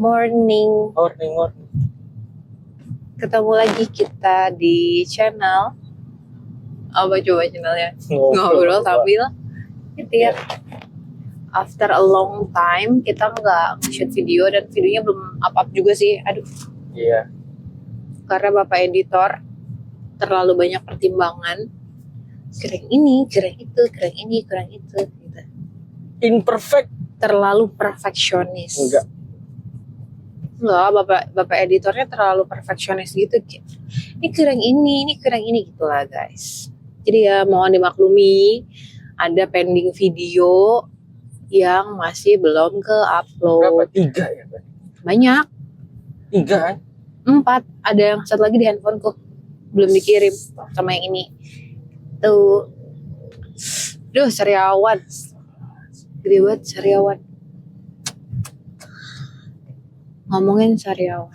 Morning. Morning. Ketemu lagi kita di channel. Apa coba channelnya? Ngobrol sambil nyetir. After a long time kita nggak nge-shoot video dan videonya belum up juga sih. Aduh. Iya. Karena bapak editor terlalu banyak pertimbangan. Kurang ini, kurang itu, kurang ini, kurang itu. Gitu. Imperfect. Terlalu perfeksionis. Enggak, bapak editornya terlalu perfeksionis gitu. Ini kurang ini gitulah guys. Jadi ya mohon dimaklumi, ada pending video yang masih belum ke upload. Berapa? 3 ya? Banyak. 3 kan? 4. Ada yang satu lagi di handphoneku belum dikirim sama yang ini. Tuh. Duh, Sariawan. Gede banget Sariawan. Ngomongin Sariawan.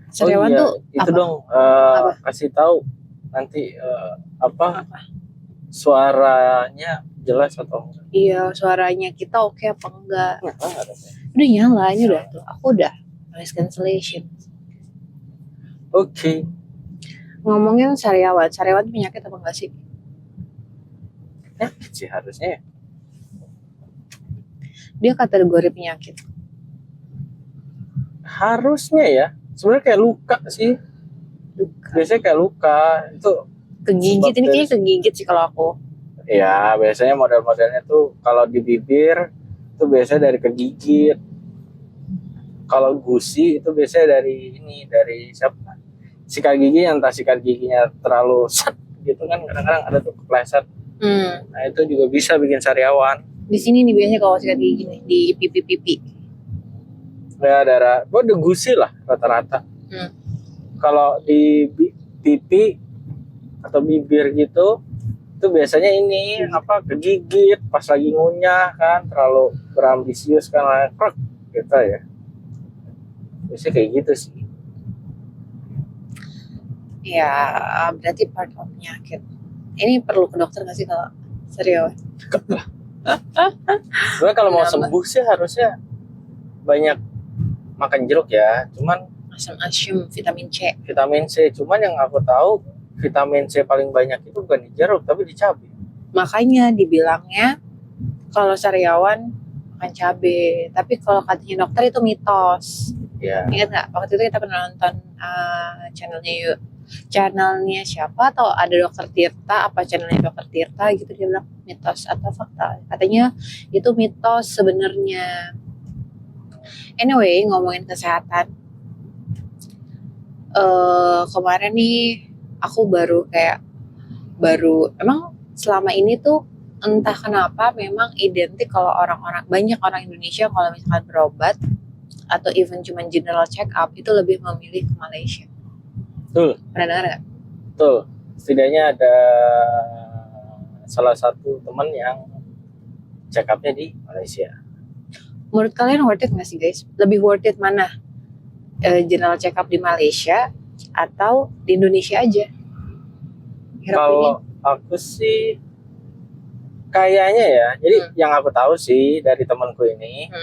Sariawan iya. tuh itu apa? dong Apa? kasih tahu nanti apa suaranya jelas atau enggak? Iya, suaranya kita oke apa enggak? Nyala. Udah nyala, ini udah tuh. Aku udah noise cancellation. Oke. Ngomongin Sariawan tuh penyakit apa enggak sih? Sih harusnya ya. Dia kategori penyakit. Harusnya ya. Sebenarnya kayak luka sih. Biasanya kayak luka itu Kegigit, ini kayaknya kegigit sih kalau aku. ya biasanya model-modelnya tuh kalau di bibir itu biasanya dari kegigit. Kalau gusi itu biasanya dari siapa? Sikat gigi, yang entah sikat giginya terlalu set gitu kan, kadang-kadang ada tuh kepleset. Nah itu juga bisa bikin sariawan. Di sini nih biasanya kalau sikat gigi nih, di pipi-pipi. Ya darah, udah gusi lah rata-rata. Kalau di pipi atau bibir gitu, itu biasanya ini kegigit pas lagi ngunyah kan, terlalu berambisius kan, krek gitu ya. Biasanya kayak gitu sih. Ya, berarti part of penyakit. Ini perlu ke dokter nggak sih kalau Sariawan? Sebenarnya kalau mau sembuh sih harusnya banyak makan jeruk ya. Cuman Asam-asam, vitamin C. Vitamin C, cuman yang aku tahu vitamin C paling banyak itu bukan di jeruk tapi di cabai. Makanya dibilangnya kalau Sariawan makan cabai. Tapi kalau katanya dokter itu mitos. Ya. Ingat nggak? Waktu itu kita pernah nonton channelnya siapa, atau ada dokter Tirta, apa channelnya dokter Tirta gitu, dia bilang mitos atau fakta. Katanya itu mitos sebenarnya. Anyway, ngomongin kesehatan. Kemarin nih aku baru emang selama ini tuh entah kenapa memang identik kalau banyak orang Indonesia kalau misalkan berobat atau even cuma general check up itu lebih memilih ke Malaysia. Betul. Pernah dengar nggak? Betul. Setidaknya ada salah satu teman yang check up-nya di Malaysia. Menurut kalian worth it nggak sih guys? Lebih worth it mana? General check up di Malaysia atau di Indonesia aja? Kalau aku sih kayaknya ya, jadi yang aku tahu sih dari temanku ini,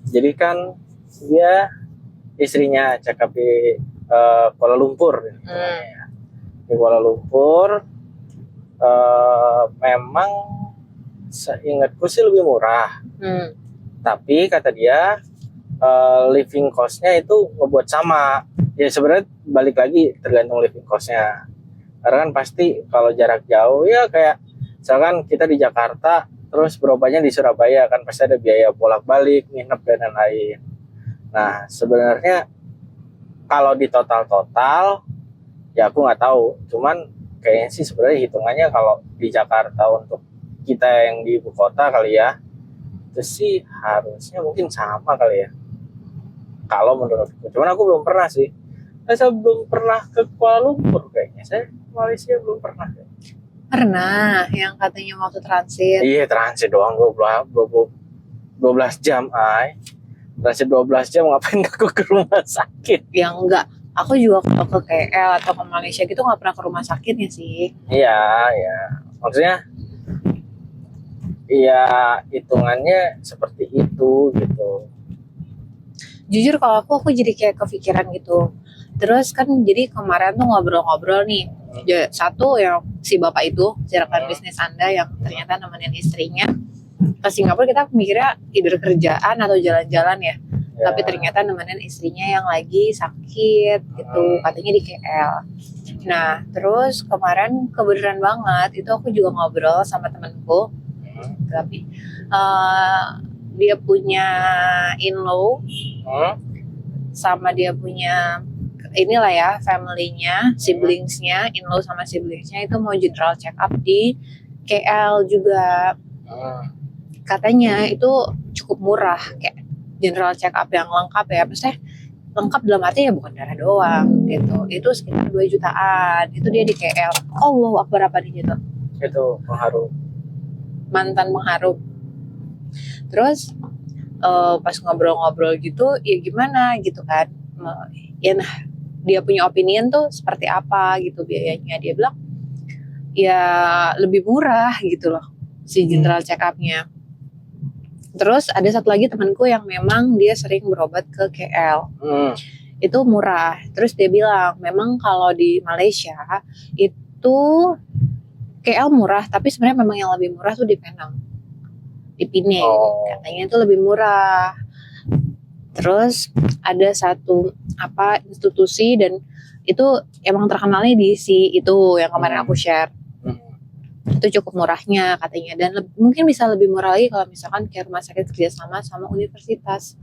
jadi kan dia istrinya check up di Kuala Lumpur. Di Kuala Lumpur memang seingatku sih lebih murah. Tapi kata dia living cost-nya itu ngebuat sama. Ya sebenarnya balik lagi tergantung living cost-nya. Karena kan pasti kalau jarak jauh ya kayak misalkan kita di Jakarta terus berobatnya di Surabaya kan pasti ada biaya bolak-balik, nginep dan lain-lain. Nah sebenarnya kalau di total ya aku nggak tahu. Cuman kayaknya sih sebenarnya hitungannya kalau di Jakarta untuk kita yang di ibu kota kali ya, itu sih harusnya mungkin sama kali ya. Kalau menurutku, cuman aku belum pernah sih. Saya belum pernah ke Kuala Lumpur kayaknya. Saya ke Malaysia belum pernah. Pernah, yang katanya waktu transit. Iya transit doang 12 jam ay. Transit 12 jam ngapain aku ke rumah sakit? Ya enggak. Aku juga kalau ke KL atau ke Malaysia gitu nggak pernah ke rumah sakitnya sih. Iya, ya. Maksudnya iya hitungannya seperti itu gitu. jujur kalau aku jadi kayak kepikiran gitu. Terus kan jadi kemarin tuh ngobrol-ngobrol nih. Satu yang si bapak itu, si rekan bisnis Anda yang ternyata nemenin istrinya ke Singapura, kita mikirnya either kerjaan atau jalan-jalan ya. Tapi ternyata nemenin istrinya yang lagi sakit gitu, katanya di KL. Nah, terus kemarin kebenaran banget itu aku juga ngobrol sama temanku. Tapi dia punya in-law sama dia punya inilah ya family-nya, siblingsnya, in-law sama siblingsnya itu mau general check up di KL juga. Katanya itu cukup murah, kayak general check up yang lengkap ya, maksudnya lengkap dalam arti ya bukan darah doang gitu. Itu sekitar 2 jutaan. Itu dia di KL. Allahu Akbar, apa di situ? Itu pengharum. Mantan pengharum. Terus pas ngobrol-ngobrol gitu, ya gimana gitu kan? Ya nah, dia punya opinion tuh seperti apa gitu biayanya. Dia bilang ya lebih murah gitu loh si general check up-nya. Terus ada satu lagi temanku yang memang dia sering berobat ke KL. Itu murah. Terus dia bilang memang kalau di Malaysia itu KL murah, tapi sebenarnya memang yang lebih murah tuh di Penang, di Penang. Katanya itu lebih murah. Terus ada satu institusi dan itu emang terkenalnya di si itu yang kemarin aku share. Itu cukup murahnya katanya, dan mungkin bisa lebih murah lagi kalau misalkan kayak rumah sakit kerjasama sama universitas,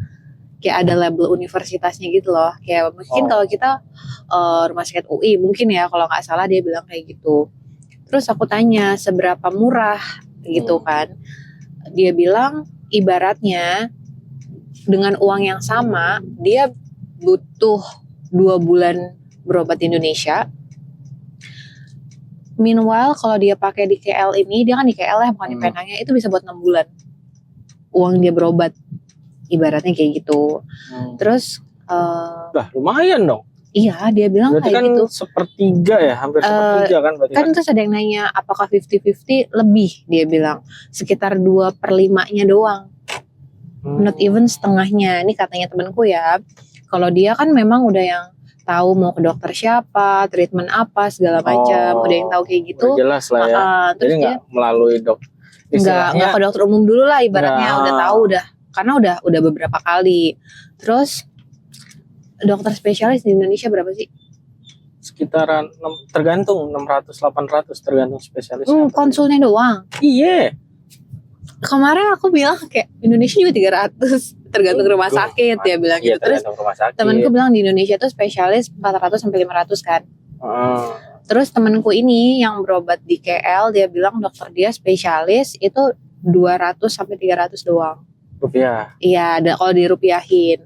kayak ada label universitasnya gitu loh. Kayak mungkin kalau kita rumah sakit UI mungkin ya kalau nggak salah dia bilang kayak gitu. Terus aku tanya seberapa murah gitu kan, dia bilang ibaratnya dengan uang yang sama dia butuh 2 bulan berobat di Indonesia. Meanwhile kalau dia pakai di KL ini, dia kan di KL ya bukan di Penangnya, itu bisa buat 6 bulan uang dia berobat, ibaratnya kayak gitu. Terus lumayan dong. Iya, dia bilang berarti kayak kan gitu. Sepertiga ya, hampir sepertiga kan berarti kan. Terus ada yang nanya apakah 50-50, lebih dia bilang sekitar 2/5-nya doang, not even setengahnya. Ini katanya temanku ya. Kalau dia kan memang udah yang tahu mau ke dokter siapa, treatment apa segala macam, udah yang tahu kayak gitu. Jelas lah ya. Terus jadi nggak melalui nggak ke dokter umum dulu lah ibaratnya, udah tahu karena udah beberapa kali. Terus dokter spesialis di Indonesia berapa sih? Sekitaran tergantung 600-800 tergantung spesialis. Konsulnya doang. Iya. Kemarin aku bilang kayak Indonesia juga 300 tergantung rumah sakit ya bilang gitu. Terus temanku bilang di Indonesia tuh spesialis 400 sampai 500 kan. Terus temanku ini yang berobat di KL dia bilang dokter dia spesialis itu 200 sampai 300 doang. Rupiah. Iya, kalau dirupiahin.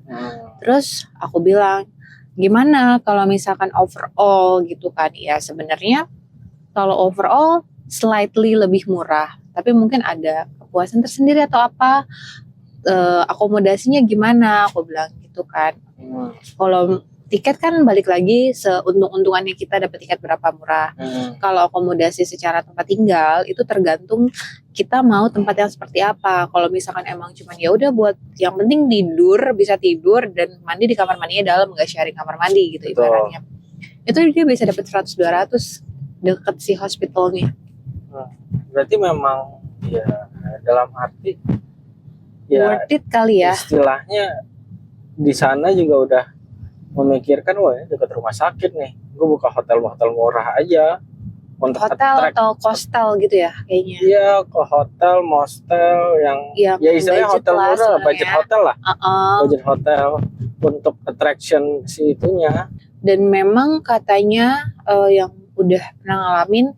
Terus aku bilang, gimana kalau misalkan overall gitu kan? Ya sebenarnya kalau overall slightly lebih murah, tapi mungkin ada kepuasan tersendiri atau apa, akomodasinya gimana? Aku bilang gitu kan. Kalau tiket kan balik lagi seuntung-untungannya kita dapat tiket berapa murah. Kalau akomodasi secara tempat tinggal itu tergantung kita mau tempat yang seperti apa. Kalau misalkan emang cuman ya udah buat yang penting tidur, bisa tidur dan mandi di kamar mandinya dalam, nggak sharing kamar mandi gitu ibaratnya. Itu dia bisa dapat 100-200 deket si hospitalnya. Berarti memang ya dalam arti ya worth it kali ya. Istilahnya di sana juga udah memikirkan, wah ini dekat rumah sakit nih, gue buka hotel murah aja untuk hotel atau hostel gitu ya kayaknya. Iya, ke hotel, mostel yang ya istilahnya hotel murah, budget hotel lah. Budget hotel untuk attraction si itunya. Dan memang katanya yang udah pernah ngalamin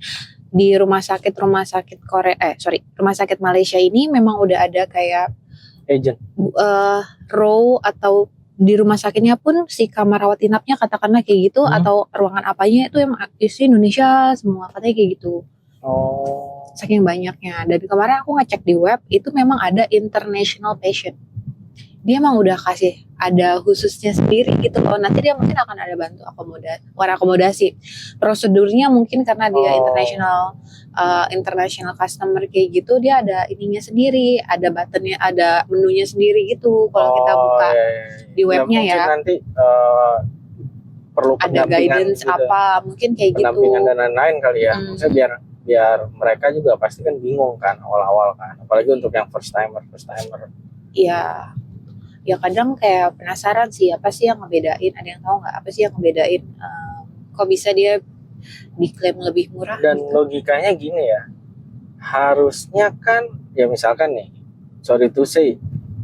di rumah sakit rumah sakit Malaysia ini memang udah ada kayak agent row atau di rumah sakitnya pun si kamar rawat inapnya katakanlah kayak gitu, atau ruangan apanya itu emang isi Indonesia semua, katanya kayak gitu. Saking banyaknya. Dan kemarin aku ngecek di web itu memang ada international patient dia emang udah kasih ada khususnya sendiri gitu loh. Nanti dia mungkin akan ada bantu akomodasi. Prosedurnya mungkin karena dia international customer kayak gitu, dia ada ininya sendiri, ada buttonnya, ada menunya sendiri gitu. Kalau kita buka di webnya ya. Nanti perlu ada guidance gitu. Apa mungkin kayak gitu. Pendampingan dan lain-lain kali ya. Maksudnya biar mereka juga pasti kan bingung kan awal-awal kan. Apalagi untuk yang first timer. Iya. Ya kadang kayak penasaran sih apa sih yang ngebedain, ada yang tahu nggak apa sih yang ngebedain kok bisa dia diklaim lebih murah dan gitu. Logikanya gini ya, harusnya kan ya misalkan nih, sorry to say,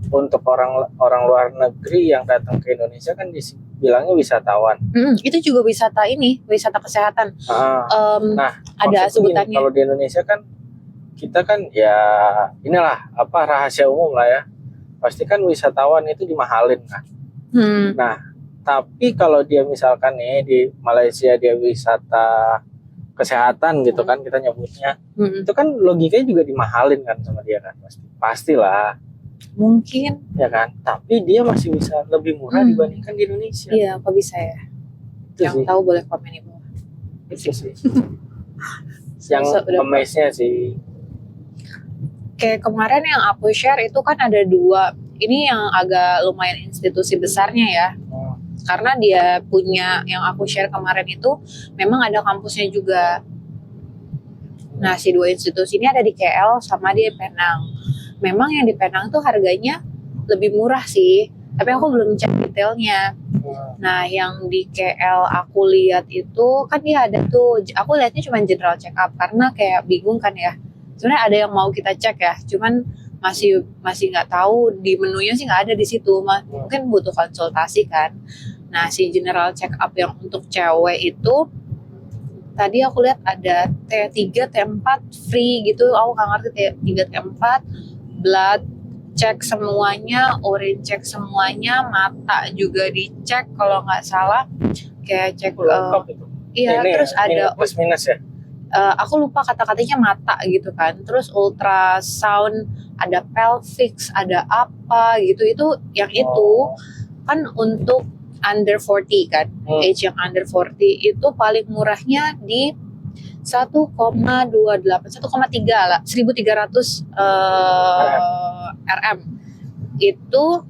untuk orang luar negeri yang datang ke Indonesia kan bilangnya wisatawan. Itu juga wisata kesehatan. Nah ada sebutannya. Kalau di Indonesia kan kita kan ya inilah apa rahasia umum lah ya. Pasti kan wisatawan itu dimahalin kan. Nah, tapi kalau dia misalkan nih di Malaysia dia wisata kesehatan gitu kan kita nyebutnya, itu kan logikanya juga dimahalin kan sama dia kan pastilah. Mungkin. Ya kan, tapi dia masih bisa lebih murah dibandingkan di Indonesia. Iya, kok bisa ya? Itu yang sih. Tahu boleh komen di bawah. Itu sih. Yang amaze-nya sih. Kayak kemarin yang aku share itu kan ada 2. Ini yang agak lumayan institusi besarnya ya. Karena dia punya yang aku share kemarin itu memang ada kampusnya juga. Nah, si 2 institusi ini ada di KL sama di Penang. Memang yang di Penang tuh harganya lebih murah sih, tapi aku belum cek detailnya. Nah, yang di KL aku lihat itu kan dia ada tuh, aku lihatnya cuma general check up karena kayak bingung kan ya. Sebenarnya ada yang mau kita cek ya, cuman masih nggak tahu di menunya sih nggak ada di situ. Mungkin butuh konsultasi kan. Nah, si general check up yang untuk cewek itu tadi aku lihat ada T3, T4 free gitu. Aku nggak ngerti T3, T4, blood cek semuanya, urine cek semuanya, mata juga dicek kalau nggak salah. Kayak cek iya, terus ada plus minus ya. Aku lupa kata-katanya mata gitu kan. Terus ultrasound, ada pelvic, ada apa gitu. Itu yang itu kan untuk under 40 kan. Age yang under 40 itu paling murahnya di 1,3 lah, 1.300 RM. Itu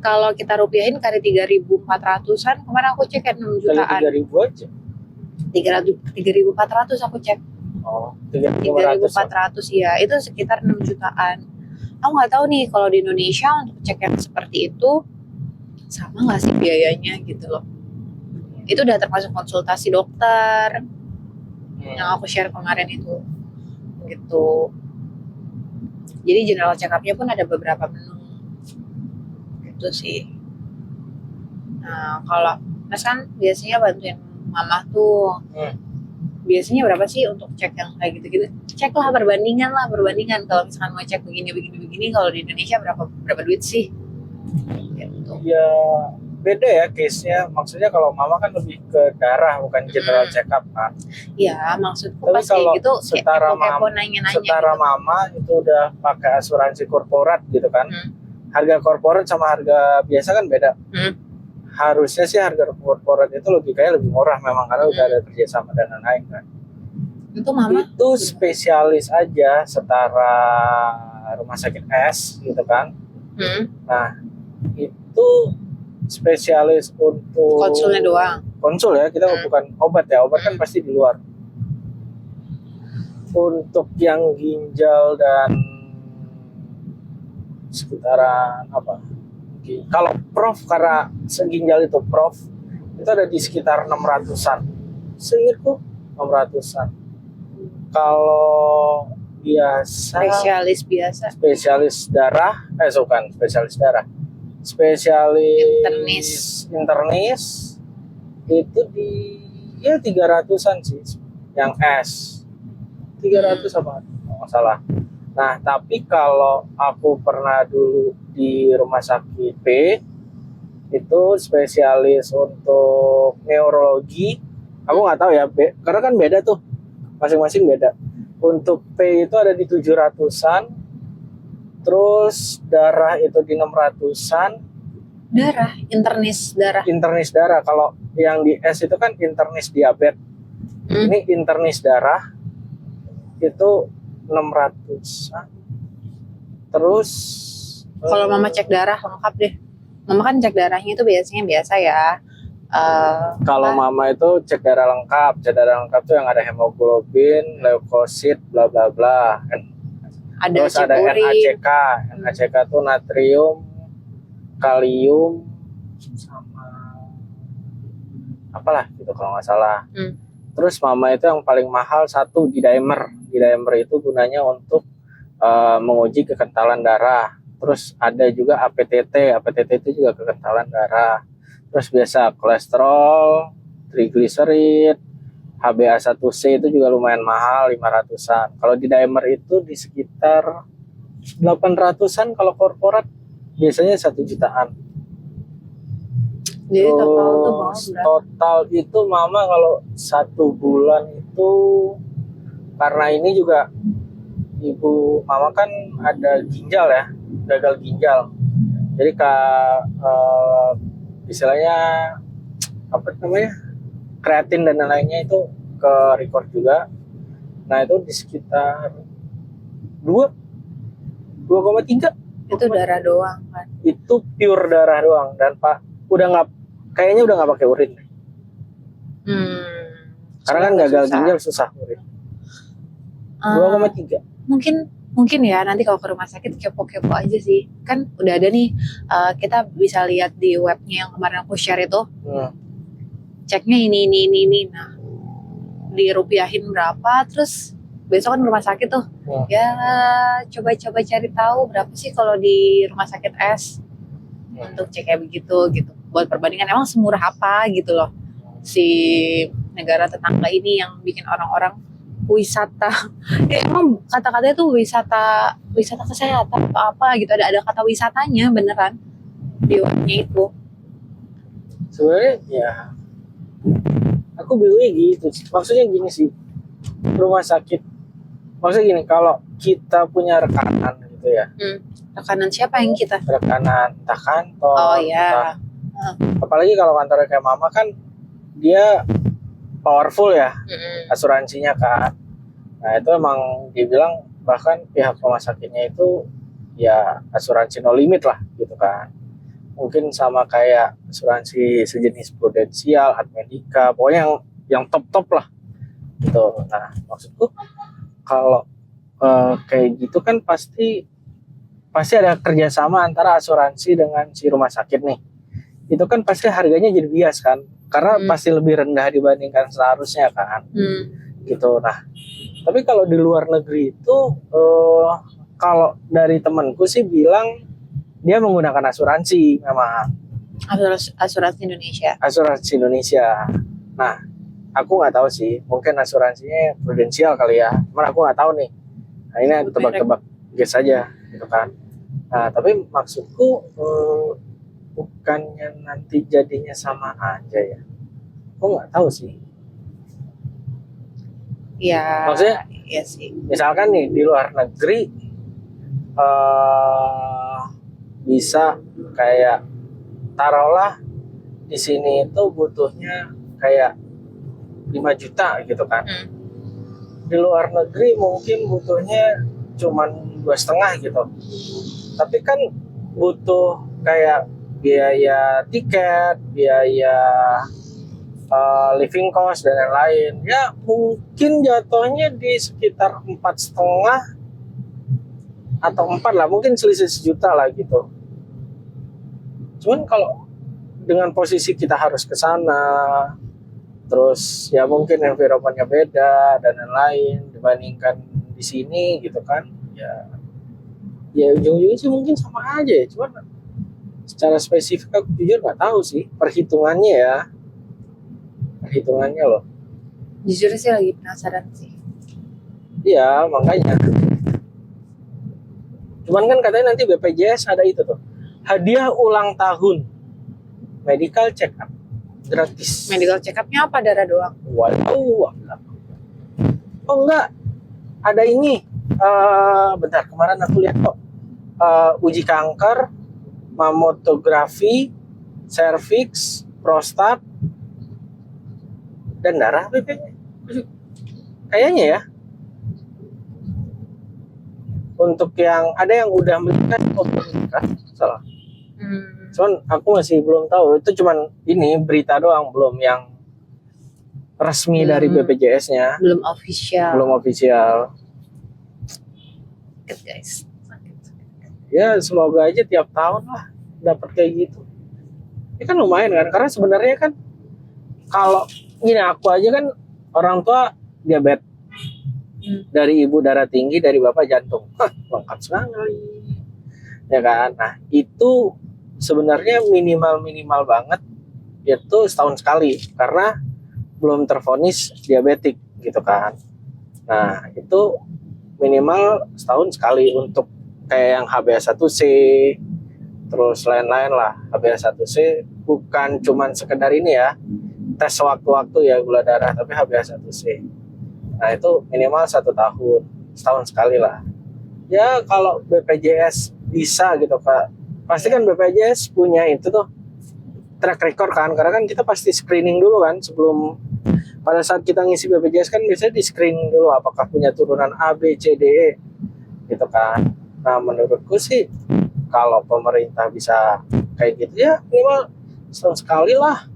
kalau kita rupiahin kali 3.400-an, kemarin aku cek kan 6 jutaan. Kali 3.000 aja. 3.400 aku cek. 3.400 ya, itu sekitar 6 jutaan. Aku nggak tahu nih kalau di Indonesia untuk cek yang seperti itu sama nggak sih biayanya gitu loh. Itu udah termasuk konsultasi dokter yang aku share kemarin itu gitu. Jadi general check up-nya pun ada beberapa menu gitu sih. Nah, kalau Mas kan biasanya bantuin mama tuh. Biasanya berapa sih untuk cek yang kayak gitu-gitu? Cek lah, perbandingan. Kalau misalkan mau cek begini, kalau di Indonesia berapa duit sih? Gitu. Ya beda ya case-nya. Maksudnya kalau mama kan lebih ke darah, bukan general check up kan. Iya, maksudku tapi pas kayak gitu setara nanya-nanya setara gitu. Mama itu udah pakai asuransi korporat gitu kan. Harga korporat sama harga biasa kan beda. Harusnya sih harga korporat itu logikanya lebih murah memang karena udah ada kerjasama dan lain-lain kan. Itu mama itu spesialis aja setara rumah sakit S gitu kan. Nah itu spesialis untuk konsulnya doang. Konsul ya, kita bukan obat ya, obat kan pasti di luar. Untuk yang ginjal dan sekitaran apa? Kalau prof, karena seginjal itu prof, itu ada di sekitar 600-an. Seingatku 600-an. Kalau biasa spesialis darah, bukan spesialis darah. Spesialis internis itu di ya 300-an sih yang S. 300 apa? Nggak salah. Nah, tapi kalau aku pernah dulu di rumah sakit P, itu spesialis untuk neurologi. Aku nggak tahu ya, karena kan beda tuh, masing-masing beda. Untuk P itu ada di 700-an, Terus darah itu di 600-an. Darah, internis darah. Internis darah. Kalau yang di S itu kan internis diabetes. Ini internis darah itu 600-an. Terus Kalau mama cek darah lengkap deh. Mama kan cek darahnya itu biasanya biasa ya. kalau mama itu cek darah lengkap. Cek darah lengkap tuh yang ada hemoglobin, leukosit, bla bla bla. Ada Terus cek ada urin. NaCK. NaCK tuh natrium, kalium, sama apalah gitu kalau nggak salah. Terus mama itu yang paling mahal satu D-dimer. D-dimer itu gunanya untuk menguji kekentalan darah. Terus ada juga APTT. APTT itu juga kekentalan darah. Terus biasa kolesterol, trigliserid, HbA1c itu juga lumayan mahal, 500-an. Kalau D-dimer itu di sekitar 800-an, kalau korporat biasanya 1 jutaan. Jadi total tuh mau berapa? Total itu mama kalau 1 bulan itu, karena ini juga ibu mama kan ada ginjal ya, gagal ginjal. Jadi istilahnya apa namanya, kreatin dan lainnya itu ke record juga. Nah itu di sekitar 2,3. Itu darah doang kan. Itu pure darah doang, dan kayaknya udah nggak pakai urin. Karena kan gagal ginjal susah urin. 2,3. Mungkin ya nanti kalau ke rumah sakit kepo-kepo aja sih. Kan udah ada nih, kita bisa lihat di webnya yang kemarin aku share itu. Ceknya ini. Nah, dirupiahin berapa, terus besok kan rumah sakit tuh. Ya coba-coba cari tahu berapa sih kalau di rumah sakit S untuk cek kayak begitu gitu. Buat perbandingan emang semurah apa gitu loh si negara tetangga ini yang bikin orang-orang wisata. Emang kata-katanya tuh wisata kesehatan apa gitu, ada kata wisatanya beneran di webnya itu. Sebenarnya ya aku bingungnya gitu. Maksudnya gini sih, rumah sakit, maksudnya gini, kalau kita punya rekanan gitu ya. Rekanan siapa yang kita? Rekanan entah kantor. Oh ya. Apalagi kalau kantornya kayak mama kan dia powerful ya, asuransinya kan. Nah itu emang dibilang bahkan pihak rumah sakitnya itu ya asuransi no limit lah gitu kan. Mungkin sama kayak asuransi sejenis Prudensial, Admedica, pokoknya yang top lah gitu. Nah maksudku kalau kayak gitu kan pasti ada kerjasama antara asuransi dengan si rumah sakit nih. Itu kan pasti harganya jadi bias kan, karena pasti lebih rendah dibandingkan seharusnya kan. Gitu. Nah tapi kalau di luar negeri itu kalau dari temanku sih bilang dia menggunakan asuransi memang. Asuransi Indonesia. Asuransi Indonesia. Nah aku nggak tahu sih, mungkin asuransinya Prudensial kali ya, cuman aku nggak tahu nih. Nah ini tebak-tebak guess aja gitu kan. Nah tapi maksudku bukannya nanti jadinya sama aja ya? Aku nggak tahu sih. Ya. Maksudnya? Iya sih. Misalkan nih di luar negeri bisa kayak taruhlah di sini itu butuhnya kayak 5 juta gitu kan. Di luar negeri mungkin butuhnya cuman 2,5 gitu. Tapi kan butuh kayak biaya tiket, biaya living cost dan lain-lain. Ya mungkin jatuhnya di sekitar 4,5 atau 4 lah, mungkin selisih 1 juta lah gitu. Cuman kalau dengan posisi kita harus ke sana, terus ya mungkin environment-nya beda dan lain-lain dibandingkan di sini gitu kan. Ya ujung-ujungnya sih mungkin sama aja ya, cuman secara spesifik aku jujur nggak tahu sih perhitungannya loh. Jujur sih lagi penasaran sih. Iya makanya. Cuman kan katanya nanti BPJS ada itu tuh, hadiah ulang tahun medical check up gratis. Medical check up-nya apa, darah doang? Waduh. Oh enggak, ada ini. Bentar, kemarin aku lihat kok uji kanker, mamotografi, serviks, prostat, dan darah kayaknya ya. Untuk yang ada yang udah menikah, belum menikah, salah. Cuman aku masih belum tahu. Itu cuman ini berita doang, belum yang resmi dari BPJS-nya. Belum official. Belum official. Sakit guys. Ya semoga aja tiap tahun lah dapat kayak gitu. Ini kan lumayan kan, karena sebenarnya kan kalau gini, aku aja kan orang tua diabetes. Dari ibu darah tinggi, dari bapak jantung. Lengkap sekali. Ya kan? Nah, itu sebenarnya minimal banget itu setahun sekali karena belum tervonis diabetik gitu kan. Nah, itu minimal setahun sekali untuk kayak yang HbA1c, terus lain-lain lah. HbA1c bukan cuman sekedar ini ya, tes sewaktu-waktu ya gula darah, tapi HbA1c. Nah itu minimal 1 tahun, setahun sekali lah. Ya kalau BPJS bisa gitu Pak, pasti kan BPJS punya itu tuh track record kan, karena kan kita pasti screening dulu kan sebelum, pada saat kita ngisi BPJS kan biasanya di screening dulu apakah punya turunan A, B, C, D, E gitu kan. Nah menurutku sih kalau pemerintah bisa kayak gitu ya minimal setahun sekali lah.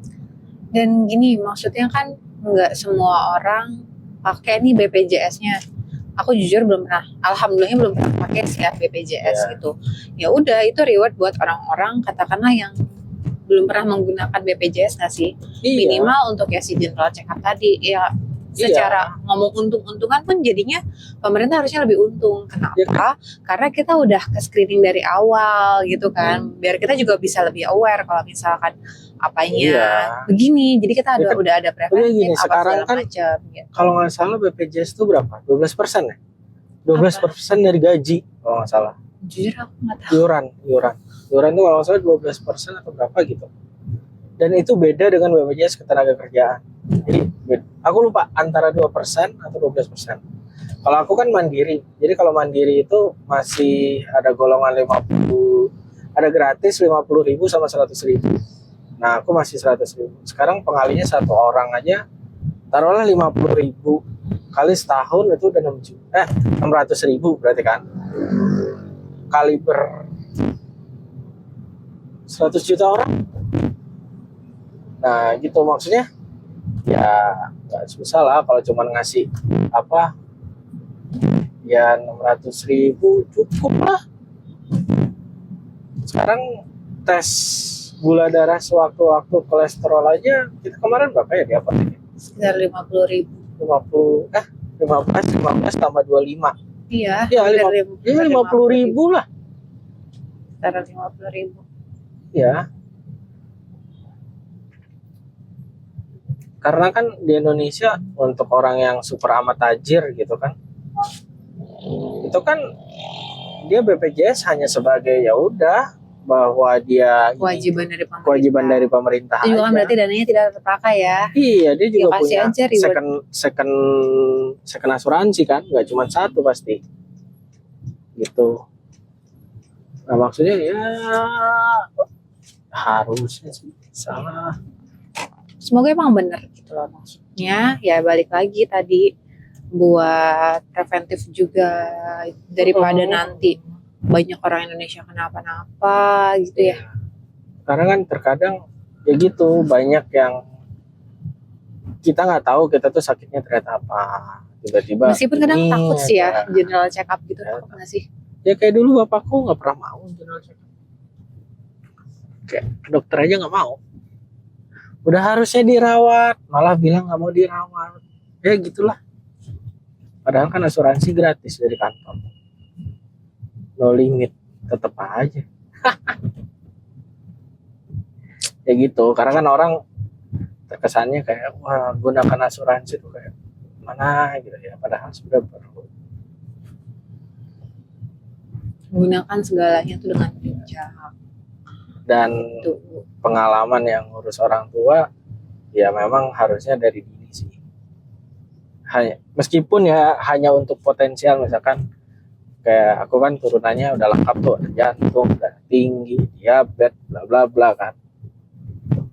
Dan gini, maksudnya kan nggak semua orang pakai nih BPJS-nya. Aku jujur belum pernah, alhamdulillahnya belum pernah pakai sih ya BPJS gitu. Ya udah, itu reward buat orang-orang katakanlah yang belum pernah menggunakan BPJS nggak sih? Iya. Minimal untuk ya si general check up tadi ya. Secara ngomong untung-untungan pun jadinya pemerintah harusnya lebih untung. Kenapa? Ya kan? Karena kita udah ke screening dari awal gitu kan. Biar kita juga bisa lebih aware kalau misalkan apanya begini. Jadi kita Ya kan? udah ada preventif Gini, apa sekarang segala kan macam gitu. kalau nggak salah BPJS itu berapa? 12% ya? 12% dari gaji kalau nggak salah. Jujur aku nggak tahu. Iuran itu kalau nggak salah 12% atau berapa gitu. Dan itu beda dengan BPJS Ketenagakerjaan. Jadi aku lupa antara 2% atau 12%. Kalau aku kan mandiri. Jadi kalau mandiri itu masih ada golongan 50, ada gratis 50.000 sama 100.000. Nah aku masih 100.000. Sekarang pengalinya satu orang aja taruhlah 50.000 kali setahun itu udah 600.000 berarti kan, kali 100 juta orang. Nah gitu maksudnya ya nggak susah lah kalau cuma ngasih apa ya 600.000 cukup lah. Sekarang tes gula darah sewaktu-waktu, kolesterol aja kita kemarin berapa ya di apotek? Sekitar 50.000. 15 tambah 25. Iya. Ya 50.000 lah. Sekitar 50.000. Ya. Karena kan di Indonesia untuk orang yang super amat tajir gitu kan, itu kan dia BPJS hanya sebagai ya udah bahwa dia kewajiban dari pemerintah itu juga kan aja. berarti dananya tidak terpakai ya. Iya, dia juga ya, punya aja second asuransi kan, nggak cuma satu pasti gitu. Nah maksudnya ya harusnya sih salah. Semoga emang bener gitu loh maksudnya. Ya balik lagi tadi buat preventif juga daripada nanti banyak orang Indonesia kenapa-napa gitu ya. Karena kan terkadang ya gitu, banyak yang kita nggak tahu kita tuh sakitnya ternyata apa. Tiba-tiba meskipun kadang takut sih ya general check up gitu, takut nggak sih? Ya kayak dulu bapakku nggak pernah mau general check up. Kayak dokter aja nggak mau. Udah harusnya dirawat, malah bilang nggak mau dirawat. Ya gitulah. Padahal kan asuransi gratis dari kantor. No limit, tetap aja. Ya gitu, karena kan orang terkesannya kayak wah gunakan asuransi tuh kayak mana gitu ya, padahal sudah perlu. Gunakan segalanya tuh dengan bijak. Dan pengalaman yang ngurus orang tua ya memang harusnya dari dini sih. Meskipun ya hanya untuk potensial, misalkan Kayak aku kan turunannya udah lengkap tuh, ada jantung, darah tinggi, diabetes, bla bla bla kan.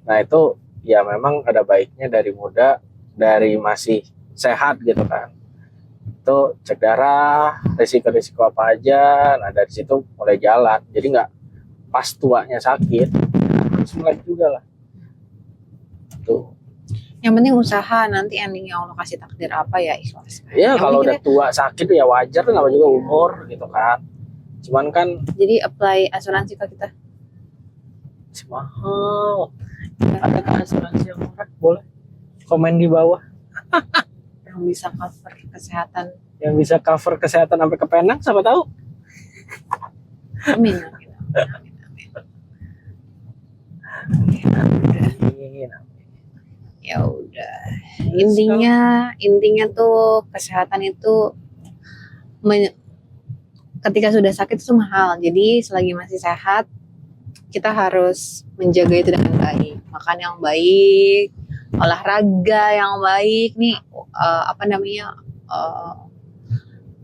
Nah itu ya memang ada baiknya dari muda, dari masih sehat gitu kan. Itu cek darah, risiko-risiko apa aja, nah dari situ mulai jalan. Jadi nggak pas tuanya sakit, harus mulai juga lah. Tuh. Yang penting usaha, nanti endingnya Allah kasih takdir apa ya ikhlas. Ya Yang kalau penting udah tua sakit ya wajar, namanya juga umur gitu kan. Cuman kan jadi apply asuransi ke kita. mahal. Ada asuransi yang murah? Boleh komen di bawah. Yang bisa cover kesehatan. Yang bisa cover kesehatan sampai ke Penang, siapa tahu? Amin. Amin. Ya udah. Intinya tuh kesehatan itu ketika sudah sakit itu mahal. Jadi selagi masih sehat kita harus menjaga itu dengan baik. Makan yang baik, olahraga yang baik. Nih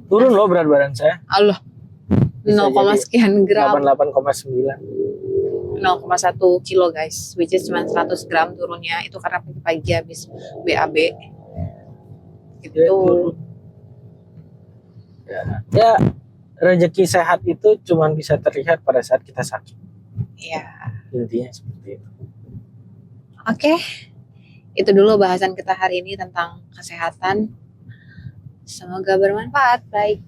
Turun loh berat badan saya. Allah. Bisa 0, jadi sekian gram. 88,9. 0,1 kilo guys, which is cuma 100 gram turunnya. Itu karena pagi-pagi habis BAB gitu. Ya rezeki sehat itu cuma bisa terlihat pada saat kita sakit. Ya. Intinya seperti itu. Oke. Itu dulu bahasan kita hari ini tentang kesehatan. Semoga bermanfaat. Bye.